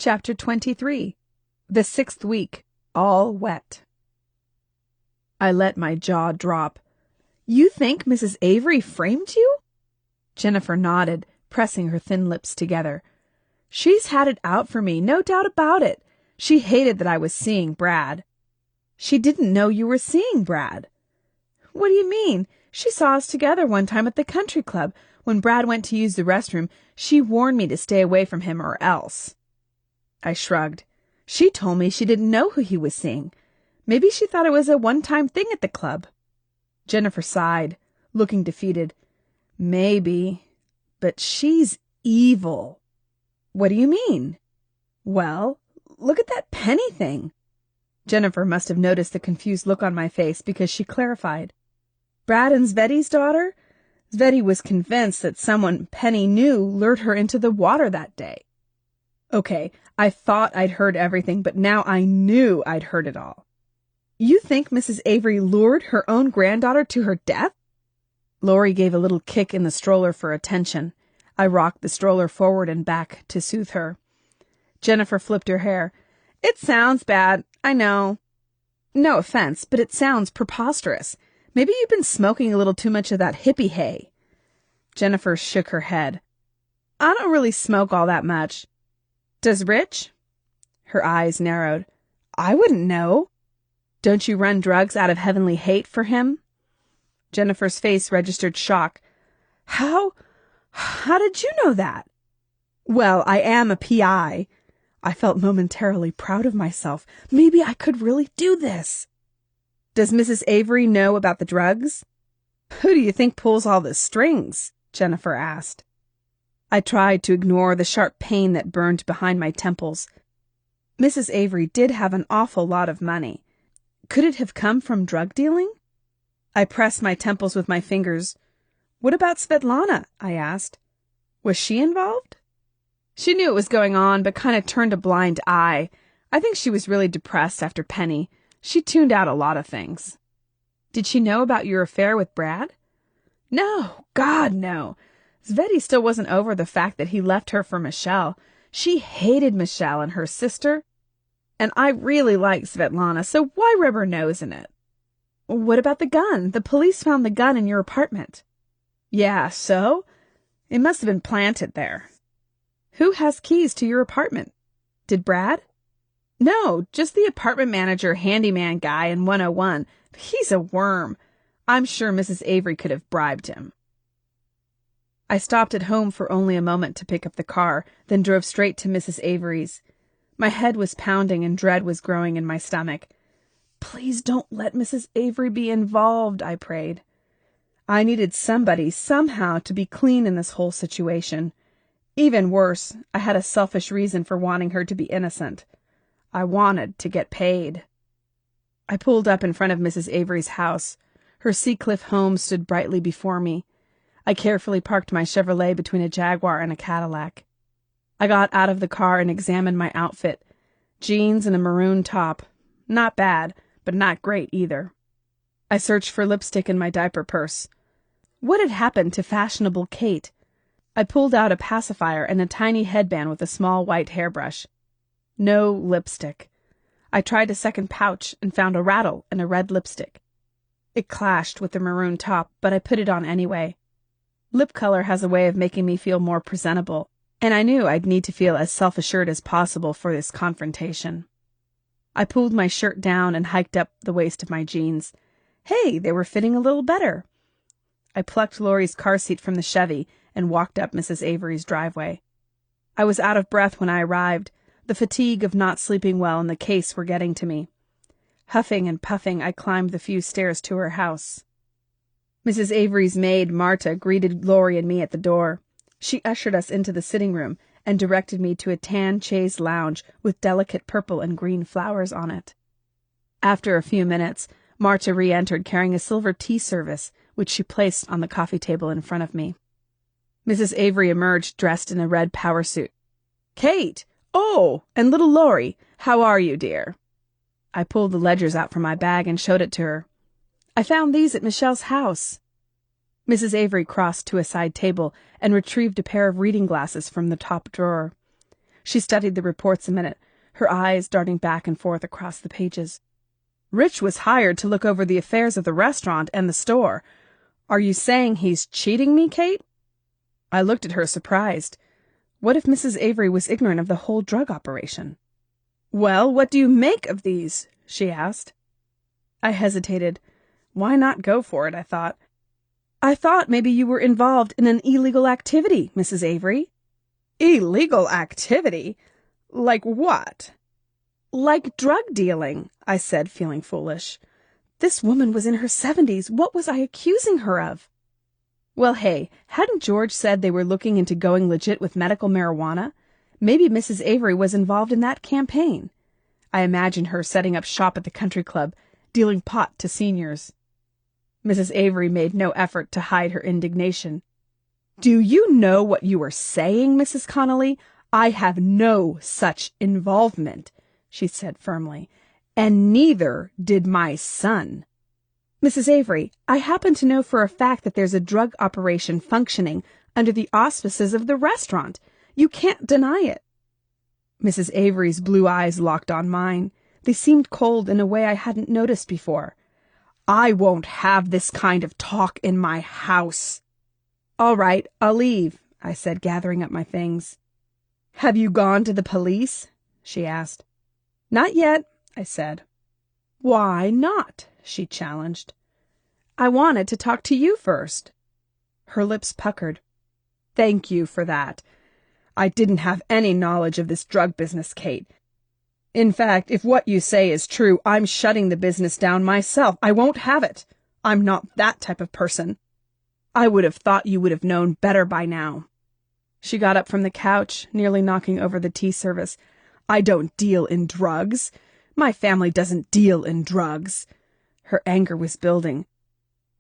Chapter 23. The 6th Week. All Wet. I let my jaw drop. You think Mrs. Avery framed you? Jennifer nodded, pressing her thin lips together. She's had it out for me, no doubt about it. She hated that I was seeing Brad. She didn't know you were seeing Brad. What do you mean? She saw us together one time at the country club. When Brad went to use the restroom, she warned me to stay away from him or else. I shrugged. She told me she didn't know who he was seeing. Maybe she thought it was a one-time thing at the club. Jennifer sighed, looking defeated. Maybe, but she's evil. What do you mean? Well, look at that penny thing. Jennifer must have noticed the confused look on my face because she clarified. Brad and Svetti's daughter? Svetti was convinced that someone Penny knew lured her into the water that day. Okay, I thought I'd heard everything, but now I knew I'd heard it all. You think Mrs. Avery lured her own granddaughter to her death? Laurie gave a little kick in the stroller for attention. I rocked the stroller forward and back to soothe her. Jennifer flipped her hair. It sounds bad, I know. No offense, but it sounds preposterous. Maybe you've been smoking a little too much of that hippie hay. Jennifer shook her head. I don't really smoke all that much. Does Rich? Her eyes narrowed. I wouldn't know. Don't you run drugs out of heavenly hate for him? Jennifer's face registered shock. How did you know that? Well, I am a PI. I felt momentarily proud of myself. Maybe I could really do this. Does Mrs. Avery know about the drugs? Who do you think pulls all the strings? Jennifer asked. I tried to ignore the sharp pain that burned behind my temples. Mrs. Avery did have an awful lot of money. Could it have come from drug dealing? I pressed my temples with my fingers. What about Svetlana? I asked. Was she involved? She knew what was going on, but kind of turned a blind eye. I think she was really depressed after Penny. She tuned out a lot of things. Did she know about your affair with Brad? No, God, no. Svetti still wasn't over the fact that he left her for Michelle. She hated Michelle and her sister. And I really liked Svetlana, so why rub her nose in it? What about the gun? The police found the gun in your apartment. Yeah, so? It must have been planted there. Who has keys to your apartment? Did Brad? No, just the apartment manager handyman guy in 101. He's a worm. I'm sure Mrs. Avery could have bribed him. I stopped at home for only a moment to pick up the car, then drove straight to Mrs. Avery's. My head was pounding and dread was growing in my stomach. Please don't let Mrs. Avery be involved, I prayed. I needed somebody, somehow, to be clean in this whole situation. Even worse, I had a selfish reason for wanting her to be innocent. I wanted to get paid. I pulled up in front of Mrs. Avery's house. Her Seacliff home stood brightly before me. I carefully parked my Chevrolet between a Jaguar and a Cadillac. I got out of the car and examined my outfit. Jeans and a maroon top. Not bad, but not great either. I searched for lipstick in my diaper purse. What had happened to fashionable Kate? I pulled out a pacifier and a tiny headband with a small white hairbrush. No lipstick. I tried a second pouch and found a rattle and a red lipstick. It clashed with the maroon top, but I put it on anyway. Lip color has a way of making me feel more presentable, and I knew I'd need to feel as self-assured as possible for this confrontation. I pulled my shirt down and hiked up the waist of my jeans. Hey, they were fitting a little better. I plucked Laurie's car seat from the Chevy and walked up Mrs. Avery's driveway. I was out of breath when I arrived. The fatigue of not sleeping well and the case were getting to me. Huffing and puffing, I climbed the few stairs to her house. Mrs. Avery's maid, Marta, greeted Laurie and me at the door. She ushered us into the sitting room and directed me to a tan chaise lounge with delicate purple and green flowers on it. After a few minutes, Marta re-entered carrying a silver tea service, which she placed on the coffee table in front of me. Mrs. Avery emerged dressed in a red power suit. Kate! Oh, and little Laurie, how are you, dear? I pulled the ledgers out from my bag and showed it to her. I found these at Michelle's house. Mrs. Avery crossed to a side table and retrieved a pair of reading glasses from the top drawer. She studied the reports a minute, her eyes darting back and forth across the pages. Rich was hired to look over the affairs of the restaurant and the store. Are you saying he's cheating me, Kate? I looked at her surprised. What if Mrs. Avery was ignorant of the whole drug operation? Well, what do you make of these? She asked. I hesitated. Why not go for it, I thought. I thought maybe you were involved in an illegal activity, Mrs. Avery. Illegal activity? Like what? Like drug dealing, I said, feeling foolish. This woman was in her 70s. What was I accusing her of? Well, hey, hadn't George said they were looking into going legit with medical marijuana? Maybe Mrs. Avery was involved in that campaign. I imagined her setting up shop at the country club, dealing pot to seniors. Mrs. Avery made no effort to hide her indignation. Do you know what you are saying, Mrs. Connelly? I have no such involvement, she said firmly, and neither did my son. Mrs. Avery, I happen to know for a fact that there's a drug operation functioning under the auspices of the restaurant. You can't deny it. Mrs. Avery's blue eyes locked on mine. They seemed cold in a way I hadn't noticed before. I won't have this kind of talk in my house. All right, I'll leave, I said, gathering up my things. Have you gone to the police? She asked. Not yet, I said. Why not? She challenged. I wanted to talk to you first. Her lips puckered. Thank you for that. I didn't have any knowledge of this drug business, Kate. In fact, if what you say is true, I'm shutting the business down myself. I won't have it. I'm not that type of person. I would have thought you would have known better by now. She got up from the couch, nearly knocking over the tea service. I don't deal in drugs. My family doesn't deal in drugs. Her anger was building.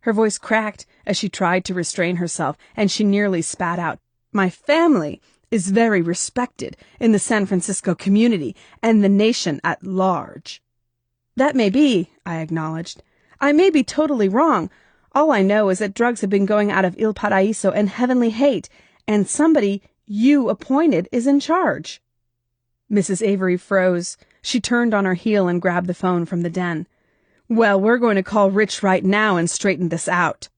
Her voice cracked as she tried to restrain herself, and she nearly spat out. My family is very respected in the San Francisco community and the nation at large. That may be, I acknowledged. I may be totally wrong. All I know is that drugs have been going out of Il Paraiso and Heavenly Hate, and somebody you appointed is in charge. Mrs. Avery froze. She turned on her heel and grabbed the phone from the den. Well, we're going to call Rich right now and straighten this out.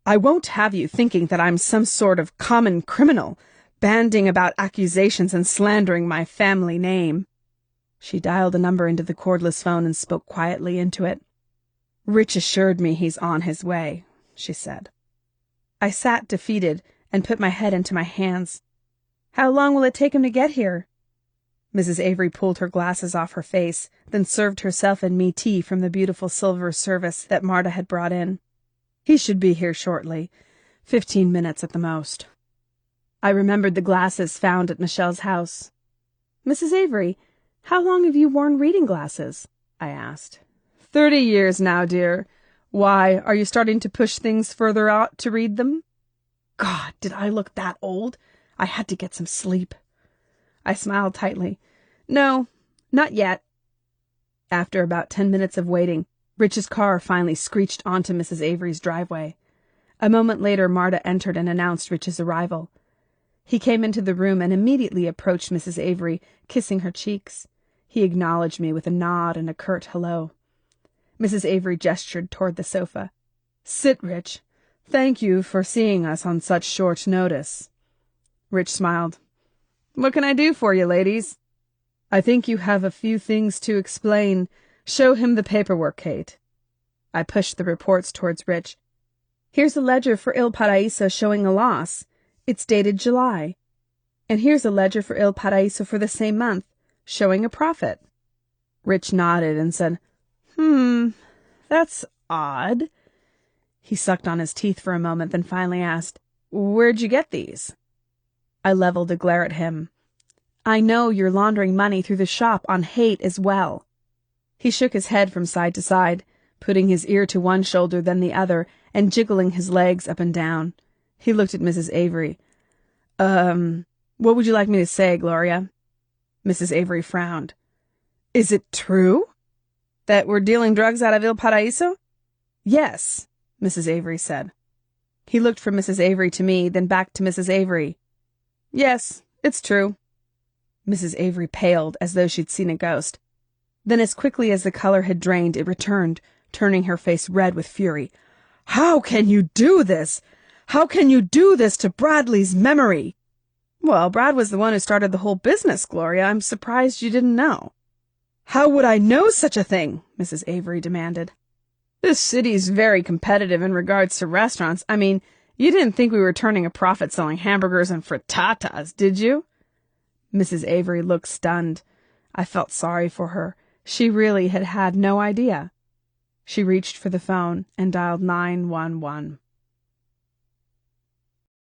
I won't have you thinking that I'm some sort of common criminal, banding about accusations and slandering my family name. She dialed a number into the cordless phone and spoke quietly into it. Rich assured me he's on his way, she said. I sat defeated and put my head into my hands. How long will it take him to get here? Mrs. Avery pulled her glasses off her face, then served herself and me tea from the beautiful silver service that Marta had brought in. He should be here shortly. 15 minutes at the most. I remembered the glasses found at Michelle's house. Mrs. Avery, how long have you worn reading glasses? I asked. 30 years now, dear. Why, are you starting to push things further out to read them? God, did I look that old? I had to get some sleep. I smiled tightly. No, not yet. After about 10 minutes of waiting, Rich's car finally screeched onto Mrs. Avery's driveway. A moment later, Marta entered and announced Rich's arrival. He came into the room and immediately approached Mrs. Avery, kissing her cheeks. He acknowledged me with a nod and a curt hello. Mrs. Avery gestured toward the sofa. Sit, Rich. Thank you for seeing us on such short notice. Rich smiled. What can I do for you, ladies? I think you have a few things to explain. Show him the paperwork, Kate. I pushed the reports towards Rich. Here's a ledger for Il Paraiso showing a loss. It's dated July. And here's a ledger for Il Paraiso for the same month, showing a profit. Rich nodded and said, that's odd. He sucked on his teeth for a moment, then finally asked, Where'd you get these? I leveled a glare at him. I know you're laundering money through the shop on hate as well. He shook his head from side to side, putting his ear to one shoulder then the other, and jiggling his legs up and down. He looked at Mrs. Avery. What would you like me to say, Gloria? Mrs. Avery frowned. Is it true? That we're dealing drugs out of Il Paraiso? Yes, Mrs. Avery said. He looked from Mrs. Avery to me, then back to Mrs. Avery. Yes, it's true. Mrs. Avery paled as though she'd seen a ghost. Then as quickly as the color had drained, it returned, turning her face red with fury. "How can you do this? How can you do this to Bradley's memory?" "Well, Brad was the one who started the whole business, Gloria. I'm surprised you didn't know." "How would I know such a thing?" Mrs. Avery demanded. "This city's very competitive in regards to restaurants. I mean, you didn't think we were turning a profit selling hamburgers and frittatas, did you?" Mrs. Avery looked stunned. I felt sorry for her. She really had no idea. She reached for the phone and dialed 911.